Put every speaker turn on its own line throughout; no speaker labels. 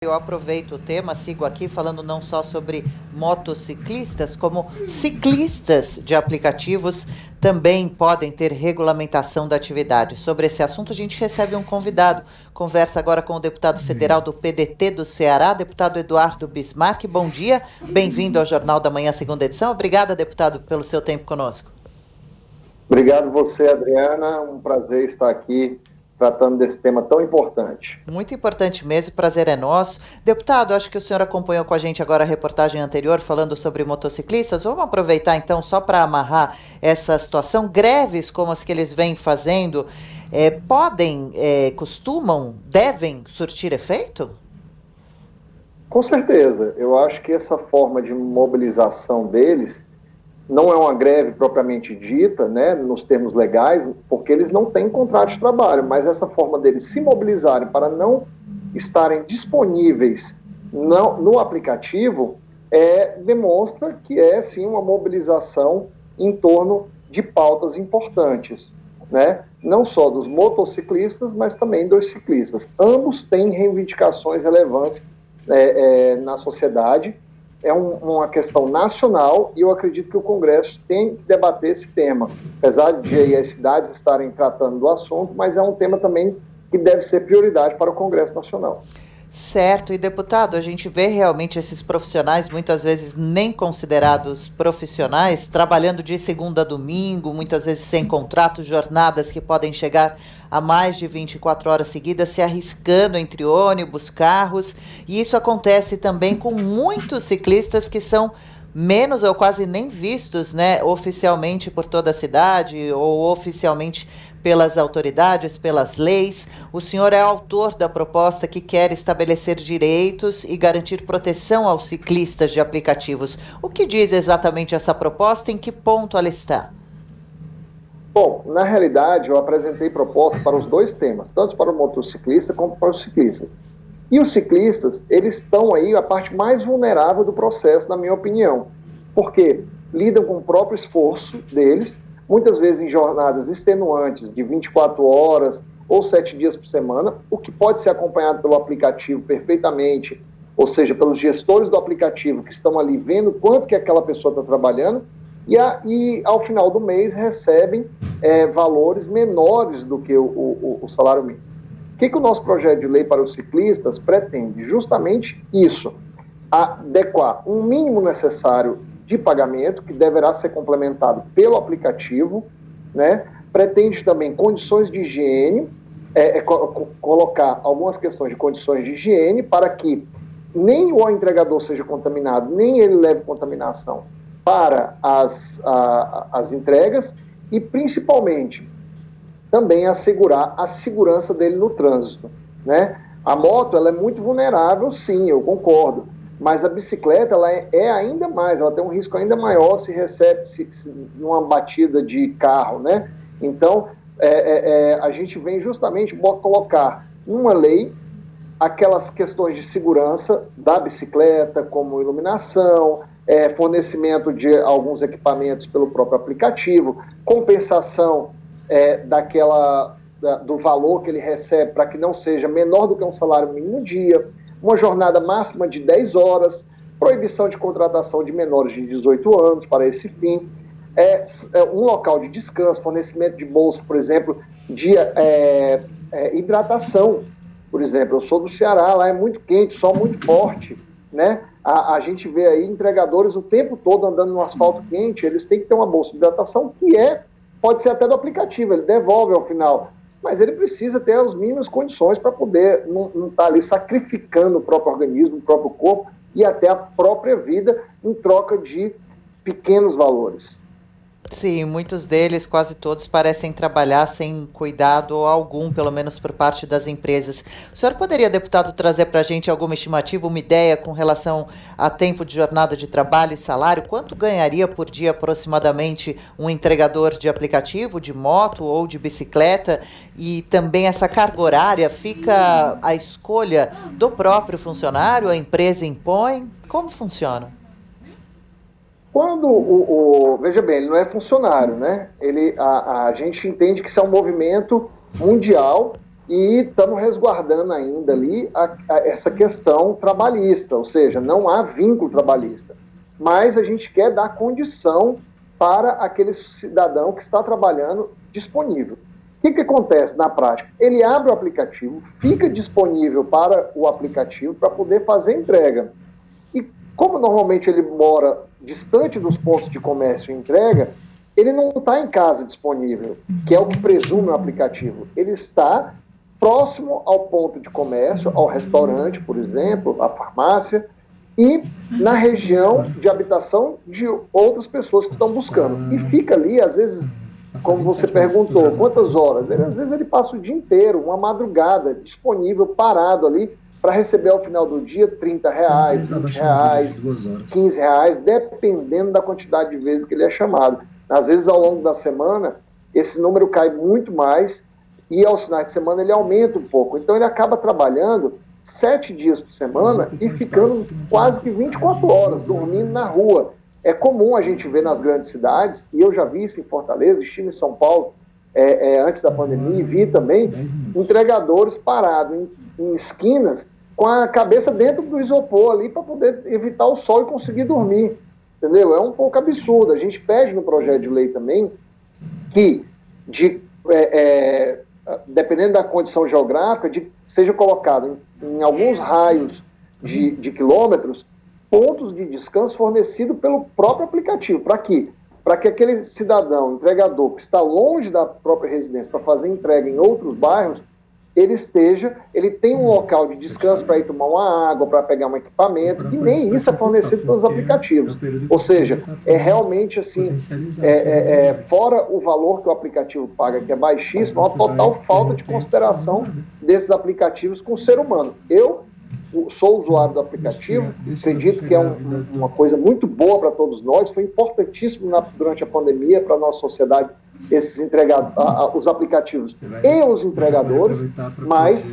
Eu aproveito o tema, sigo aqui falando não só sobre motociclistas, como ciclistas de aplicativos também podem ter regulamentação da atividade. Sobre esse assunto, a gente recebe um convidado. Conversa agora com o deputado federal do PDT do Ceará, deputado Eduardo Bismarck. Bom dia, bem-vindo ao Jornal da Manhã, segunda edição. Obrigada, deputado, pelo seu tempo conosco.
Obrigado você, Adriana. Um prazer estar aqui tratando desse tema tão importante.
Muito importante mesmo, prazer é nosso. Deputado, acho que o senhor acompanhou com a gente agora a reportagem anterior falando sobre motociclistas. Vamos aproveitar então só para amarrar essa situação. Greves como as que eles vêm fazendo, costumam, devem surtir efeito?
Com certeza. Eu acho que essa forma de mobilização deles não é uma greve propriamente dita, né, nos termos legais, porque eles não têm contrato de trabalho, mas essa forma deles se mobilizarem para não estarem disponíveis no aplicativo demonstra que é, sim, uma mobilização em torno de pautas importantes, né, não só dos motociclistas, mas também dos ciclistas. Ambos têm reivindicações relevantes na sociedade. É uma questão nacional e eu acredito que o Congresso tem que debater esse tema, apesar de aí as cidades estarem tratando do assunto, mas é um tema também que deve ser prioridade para o Congresso Nacional.
Certo, e deputado, a gente vê realmente esses profissionais, muitas vezes nem considerados profissionais, trabalhando de segunda a domingo, muitas vezes sem contrato, jornadas que podem chegar a mais de 24 horas seguidas, se arriscando entre ônibus, carros, e isso acontece também com muitos ciclistas que são menos ou quase nem vistos, né, oficialmente por toda a cidade ou oficialmente pelas autoridades, pelas leis. O senhor é autor da proposta que quer estabelecer direitos e garantir proteção aos ciclistas de aplicativos. O que diz exatamente essa proposta e em que ponto ela está?
Bom, na realidade, eu apresentei proposta para os dois temas, tanto para o motociclista como para os ciclistas. E os ciclistas, eles estão aí a parte mais vulnerável do processo, na minha opinião, porque lidam com o próprio esforço deles, muitas vezes em jornadas extenuantes de 24 horas ou 7 dias por semana, o que pode ser acompanhado pelo aplicativo perfeitamente, ou seja, pelos gestores do aplicativo que estão ali vendo quanto que aquela pessoa está trabalhando, e ao final do mês recebem valores menores do que o salário mínimo. O que o nosso projeto de lei para os ciclistas pretende? Justamente isso, adequar um mínimo necessário de pagamento, que deverá ser complementado pelo aplicativo, né? Pretende também condições de higiene, colocar algumas questões de condições de higiene para que nem o entregador seja contaminado, nem ele leve contaminação para as entregas e, principalmente, também assegurar a segurança dele no trânsito, né? A moto, ela é muito vulnerável, sim, eu concordo, mas a bicicleta, ela é ainda mais, ela tem um risco ainda maior se recebe numa batida de carro, né? Então, a gente vem justamente colocar numa lei aquelas questões de segurança da bicicleta, como iluminação, fornecimento de alguns equipamentos pelo próprio aplicativo, compensação do valor que ele recebe para que não seja menor do que um salário mínimo dia, uma jornada máxima de 10 horas, proibição de contratação de menores de 18 anos para esse fim, um local de descanso, fornecimento de bolsa, por exemplo, de hidratação. Por exemplo, eu sou do Ceará, lá é muito quente, sol muito forte, né? A gente vê aí entregadores o tempo todo andando no asfalto quente, eles têm que ter uma bolsa de hidratação que pode ser até do aplicativo, ele devolve ao final, mas ele precisa ter as mínimas condições para poder não estar ali sacrificando o próprio organismo, o próprio corpo e até a própria vida em troca de pequenos valores.
Sim, muitos deles, quase todos, parecem trabalhar sem cuidado algum, pelo menos por parte das empresas. O senhor poderia, deputado, trazer para a gente alguma estimativa, uma ideia com relação a tempo de jornada de trabalho e salário? Quanto ganharia por dia aproximadamente um entregador de aplicativo, de moto ou de bicicleta? E também essa carga horária fica à escolha do próprio funcionário, a empresa impõe? Como funciona?
Quando veja bem, ele não é funcionário, né? A gente entende que isso é um movimento mundial e estamos resguardando ainda ali essa questão trabalhista, ou seja, não há vínculo trabalhista, mas a gente quer dar condição para aquele cidadão que está trabalhando disponível. O que acontece na prática? Ele abre o aplicativo, fica disponível para o aplicativo para poder fazer entrega. E como normalmente ele mora distante dos pontos de comércio e entrega, ele não está em casa disponível, que é o que presume o aplicativo. Ele está próximo ao ponto de comércio, ao restaurante, por exemplo, à farmácia, e na região de habitação de outras pessoas que estão buscando. E fica ali, às vezes, como você perguntou, quantas horas? Às vezes ele passa o dia inteiro, uma madrugada, disponível, parado ali, para receber ao final do dia R$30, R$20, R$15, dependendo da quantidade de vezes que ele é chamado. Às vezes, ao longo da semana, esse número cai muito mais, e aos finais de semana ele aumenta um pouco. Então ele acaba trabalhando 7 dias por semana e ficando quase que 24 horas, dormindo na rua. É comum a gente ver nas grandes cidades, e eu já vi isso em Fortaleza, estive em São Paulo antes da pandemia, e vi também entregadores parados em esquinas com a cabeça dentro do isopor ali para poder evitar o sol e conseguir dormir. Entendeu? É um pouco absurdo. A gente pede no projeto de lei também que, dependendo da condição geográfica, seja colocado em alguns raios de quilômetros pontos de descanso fornecidos pelo próprio aplicativo. Para quê? Para que aquele cidadão, entregador, que está longe da própria residência para fazer entrega em outros bairros, ele tem um local de descanso para ir tomar uma água, para pegar um equipamento, e nem isso é fornecido pelos aplicativos. Ou seja, é realmente assim, fora o valor que o aplicativo paga, que é baixíssimo, uma total falta de consideração desses aplicativos com o ser humano. Eu sou usuário do aplicativo, acredito que é uma coisa muito boa para todos nós, foi importantíssimo durante a pandemia para a nossa sociedade, os aplicativos e os entregadores, mas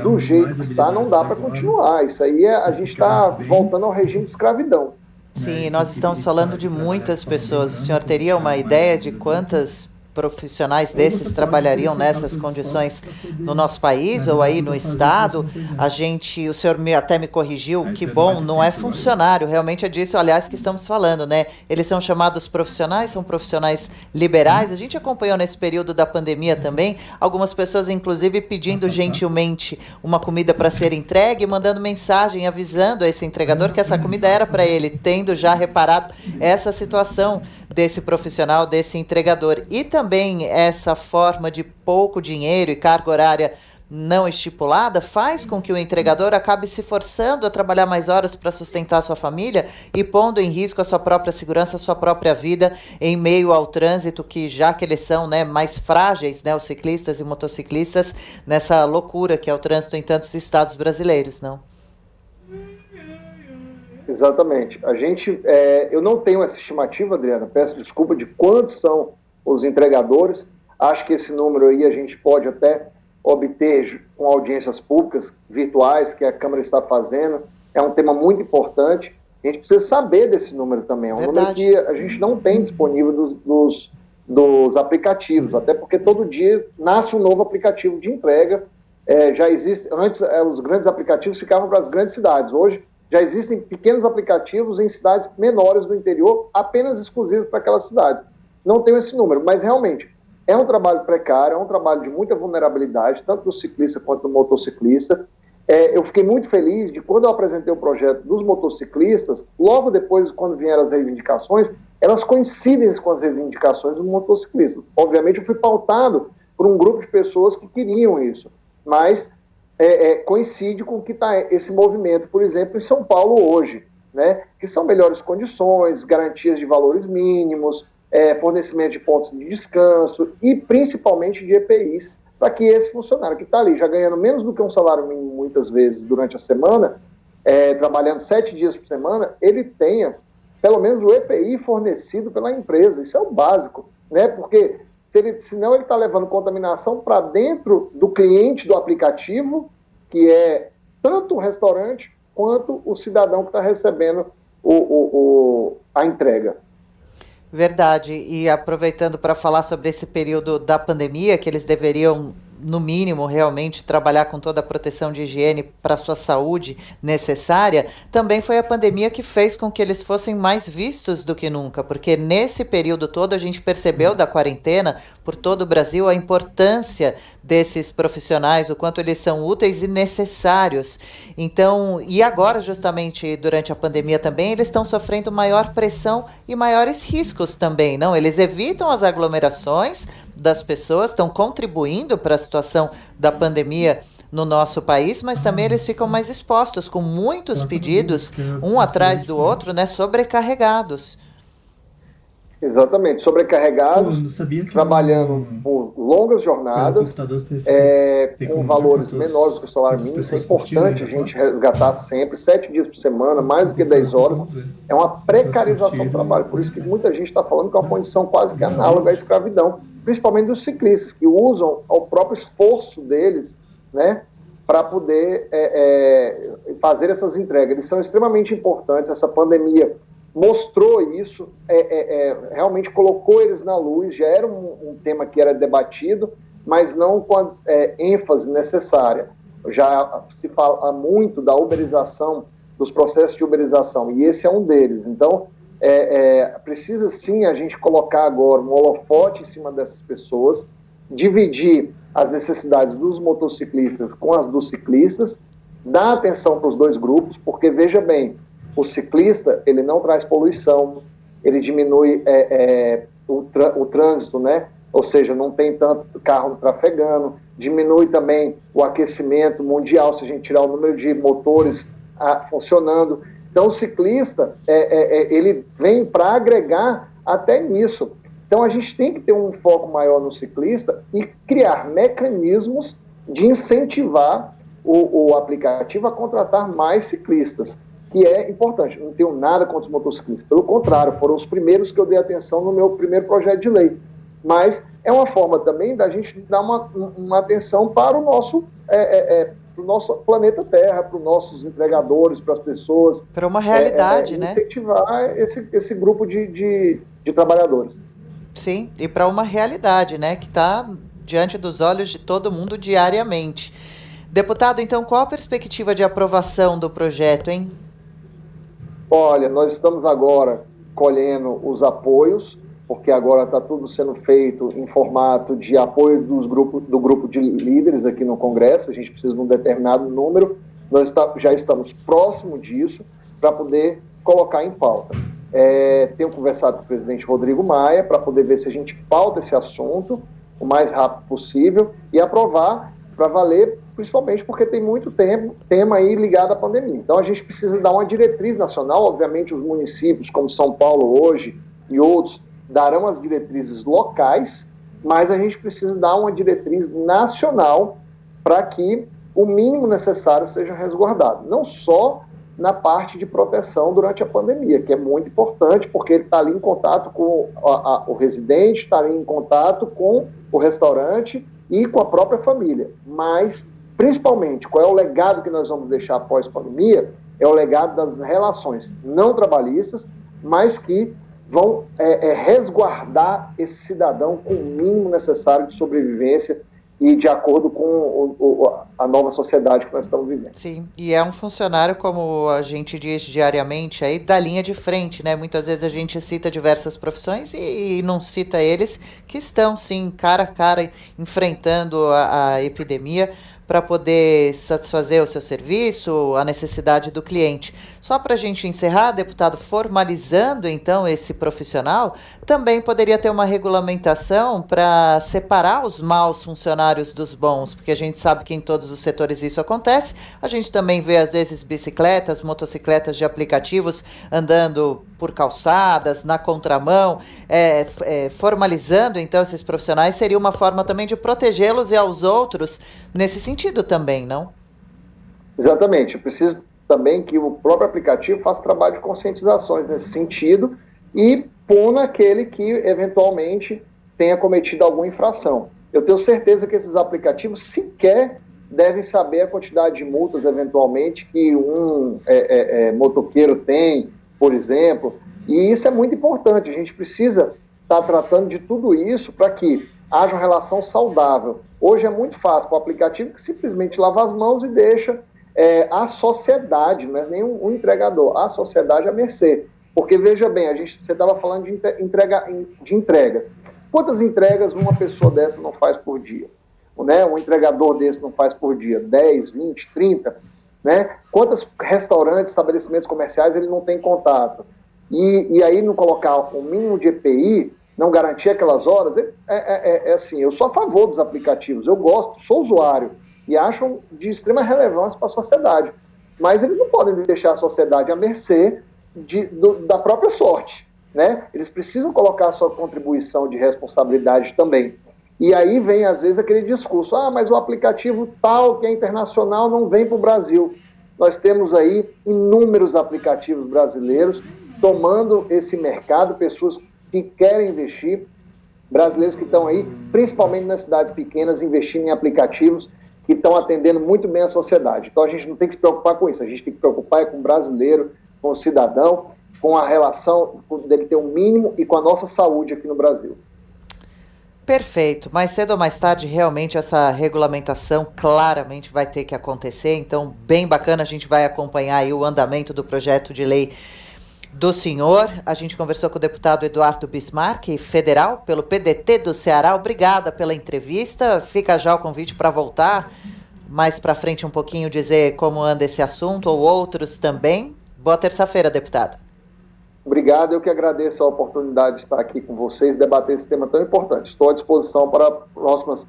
do jeito que está não dá para continuar. Isso aí a gente está voltando ao regime de escravidão.
Sim, nós estamos falando de muitas pessoas. O senhor teria uma ideia de quantas profissionais desses trabalhariam nessas condições no nosso país ou aí no estado? O senhor até me corrigiu, que bom, não é funcionário, realmente é disso, aliás, que estamos falando, né? Eles são chamados profissionais, são profissionais liberais. A gente acompanhou nesse período da pandemia também, algumas pessoas, inclusive, pedindo gentilmente uma comida para ser entregue, mandando mensagem avisando a esse entregador que essa comida era para ele, tendo já reparado essa situação desse profissional, desse entregador. E também essa forma de pouco dinheiro e carga horária não estipulada faz com que o entregador acabe se forçando a trabalhar mais horas para sustentar a sua família e pondo em risco a sua própria segurança, a sua própria vida em meio ao trânsito, que já que eles são, né, mais frágeis, né, os ciclistas e motociclistas, nessa loucura que é o trânsito em tantos estados brasileiros, não?
Exatamente. Eu não tenho essa estimativa, Adriana, peço desculpa, de quantos são os entregadores. Acho que esse número aí a gente pode até obter com audiências públicas virtuais que a Câmara está fazendo. É um tema muito importante. A gente precisa saber desse número também. É um número que a gente não tem disponível dos aplicativos, até porque todo dia nasce um novo aplicativo de entrega. Já existe, antes os grandes aplicativos ficavam para as grandes cidades. Hoje já existem pequenos aplicativos em cidades menores do interior, apenas exclusivos para aquelas cidades. Não tenho esse número, mas realmente é um trabalho precário, é um trabalho de muita vulnerabilidade, tanto do ciclista quanto do motociclista. Eu fiquei muito feliz de quando eu apresentei o projeto dos motociclistas, logo depois, quando vieram as reivindicações, elas coincidem com as reivindicações dos motociclistas. Obviamente, eu fui pautado por um grupo de pessoas que queriam isso, mas coincide com o que está esse movimento, por exemplo, em São Paulo hoje, né, que são melhores condições, garantias de valores mínimos, fornecimento de pontos de descanso e principalmente de EPIs, para que esse funcionário que está ali já ganhando menos do que um salário mínimo muitas vezes durante a semana, trabalhando 7 dias por semana, ele tenha pelo menos o EPI fornecido pela empresa. Isso é o básico, né, porque senão ele está levando contaminação para dentro do cliente do aplicativo, que é tanto o restaurante quanto o cidadão que está recebendo a entrega.
Verdade. E aproveitando para falar sobre esse período da pandemia, que eles deveriam no mínimo, realmente trabalhar com toda a proteção de higiene para a sua saúde necessária, também foi a pandemia que fez com que eles fossem mais vistos do que nunca, porque nesse período todo a gente percebeu da quarentena, por todo o Brasil, a importância desses profissionais, o quanto eles são úteis e necessários. Então, e agora, justamente durante a pandemia também, eles estão sofrendo maior pressão e maiores riscos também, não? Eles evitam as aglomerações das pessoas, estão contribuindo para a situação da pandemia no nosso país, mas também eles ficam mais expostos, com muitos pedidos, um atrás do outro, né, sobrecarregados.
Exatamente, sobrecarregados, trabalhando por longas jornadas, com valores menores que o salário mínimo. Isso é importante a gente resgatar sempre, 7 dias por semana, mais do que 10 horas. É uma precarização do trabalho, por isso que muita gente está falando que é uma condição quase que análoga à escravidão, principalmente dos ciclistas, que usam o próprio esforço deles, né, para poder fazer essas entregas. Eles são extremamente importantes. Essa pandemia mostrou isso, realmente colocou eles na luz. Já era um tema que era debatido, mas não com a ênfase necessária. Já se fala muito da uberização, dos processos de uberização, e esse é um deles. Então, precisa sim a gente colocar agora um holofote em cima dessas pessoas, dividir as necessidades dos motociclistas com as dos ciclistas, dar atenção para os dois grupos, porque, veja bem, o ciclista, ele não traz poluição, ele diminui o trânsito, né? Ou seja, não tem tanto carro trafegando, diminui também o aquecimento mundial, se a gente tirar o número de motores funcionando. Então, o ciclista, ele vem para agregar até nisso. Então, a gente tem que ter um foco maior no ciclista e criar mecanismos de incentivar o aplicativo a contratar mais ciclistas, que é importante. Não tenho nada contra os motociclistas, pelo contrário, foram os primeiros que eu dei atenção no meu primeiro projeto de lei. Mas é uma forma também da gente dar uma atenção para o nosso planeta Terra, para os nossos entregadores, para as pessoas.
Para uma realidade, né?
Incentivar esse grupo de trabalhadores.
Sim, e para uma realidade, né, que está diante dos olhos de todo mundo diariamente. Deputado, então, qual a perspectiva de aprovação do projeto, hein?
Olha, nós estamos agora colhendo os apoios, porque agora está tudo sendo feito em formato de apoio do grupo de líderes aqui no Congresso. A gente precisa de um determinado número, nós já estamos próximo disso para poder colocar em pauta. Tenho conversado com o presidente Rodrigo Maia para poder ver se a gente pauta esse assunto o mais rápido possível e aprovar para valer, principalmente porque tem muito tema aí ligado à pandemia. Então a gente precisa dar uma diretriz nacional. Obviamente os municípios como São Paulo hoje e outros darão as diretrizes locais, mas a gente precisa dar uma diretriz nacional para que o mínimo necessário seja resguardado. Não só na parte de proteção durante a pandemia, que é muito importante, porque ele está ali em contato com o residente, está ali em contato com o restaurante e com a própria família. Mas, principalmente, qual é o legado que nós vamos deixar após a pandemia? É o legado das relações não trabalhistas, mas que vão resguardar esse cidadão com o mínimo necessário de sobrevivência e de acordo com a nova sociedade que nós estamos vivendo.
Sim, e é um funcionário, como a gente diz diariamente, aí da linha de frente, né? Muitas vezes a gente cita diversas profissões e não cita eles que estão, sim, cara a cara, enfrentando a epidemia para poder satisfazer o seu serviço, a necessidade do cliente. Só para a gente encerrar, deputado, formalizando então esse profissional, também poderia ter uma regulamentação para separar os maus funcionários dos bons, porque a gente sabe que em todos os setores isso acontece. A gente também vê às vezes bicicletas, motocicletas de aplicativos andando por calçadas, na contramão, formalizando então esses profissionais seria uma forma também de protegê-los e aos outros nesse sentido também, não?
Exatamente, eu preciso também que o próprio aplicativo faça trabalho de conscientizações nesse sentido e puna aquele que eventualmente tenha cometido alguma infração. Eu tenho certeza que esses aplicativos sequer devem saber a quantidade de multas eventualmente que um motoqueiro tem, por exemplo, e isso é muito importante. A gente precisa estar tratando de tudo isso para que haja uma relação saudável. Hoje é muito fácil para o aplicativo que simplesmente lava as mãos e deixa a sociedade, não é nem um entregador, a sociedade à mercê. Porque, veja bem, você estava falando de entregas. Quantas entregas uma pessoa dessa não faz por dia? Né? Um entregador desse não faz por dia? 10, 20, 30? Né? Quantos restaurantes, estabelecimentos comerciais ele não tem contato? E aí não colocar o mínimo de EPI, não garantir aquelas horas, assim, eu sou a favor dos aplicativos, eu gosto, sou usuário, e acho de extrema relevância para a sociedade. Mas eles não podem deixar a sociedade à mercê da própria sorte, né? Eles precisam colocar a sua contribuição de responsabilidade também. E aí vem, às vezes, aquele discurso, mas o aplicativo tal, que é internacional, não vem para o Brasil. Nós temos aí inúmeros aplicativos brasileiros tomando esse mercado, pessoas que querem investir, brasileiros que estão aí, principalmente nas cidades pequenas, investindo em aplicativos que estão atendendo muito bem a sociedade. Então a gente não tem que se preocupar com isso, a gente tem que se preocupar com o brasileiro, com o cidadão, com a relação dele ter um mínimo e com a nossa saúde aqui no Brasil.
Perfeito. Mais cedo ou mais tarde, realmente, essa regulamentação claramente vai ter que acontecer. Então, bem bacana, a gente vai acompanhar aí o andamento do projeto de lei do senhor. A gente conversou com o deputado Eduardo Bismarck, federal, pelo PDT do Ceará. Obrigada pela entrevista. Fica já o convite para voltar mais para frente um pouquinho, dizer como anda esse assunto ou outros também. Boa terça-feira, deputada.
Obrigado, eu que agradeço a oportunidade de estar aqui com vocês, debater esse tema tão importante. Estou à disposição para próximas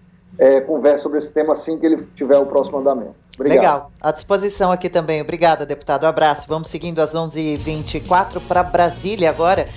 conversas sobre esse tema assim que ele tiver o próximo andamento. Obrigado.
Legal, à disposição aqui também. Obrigada, deputado. Um abraço. Vamos seguindo às 11h24 para Brasília agora.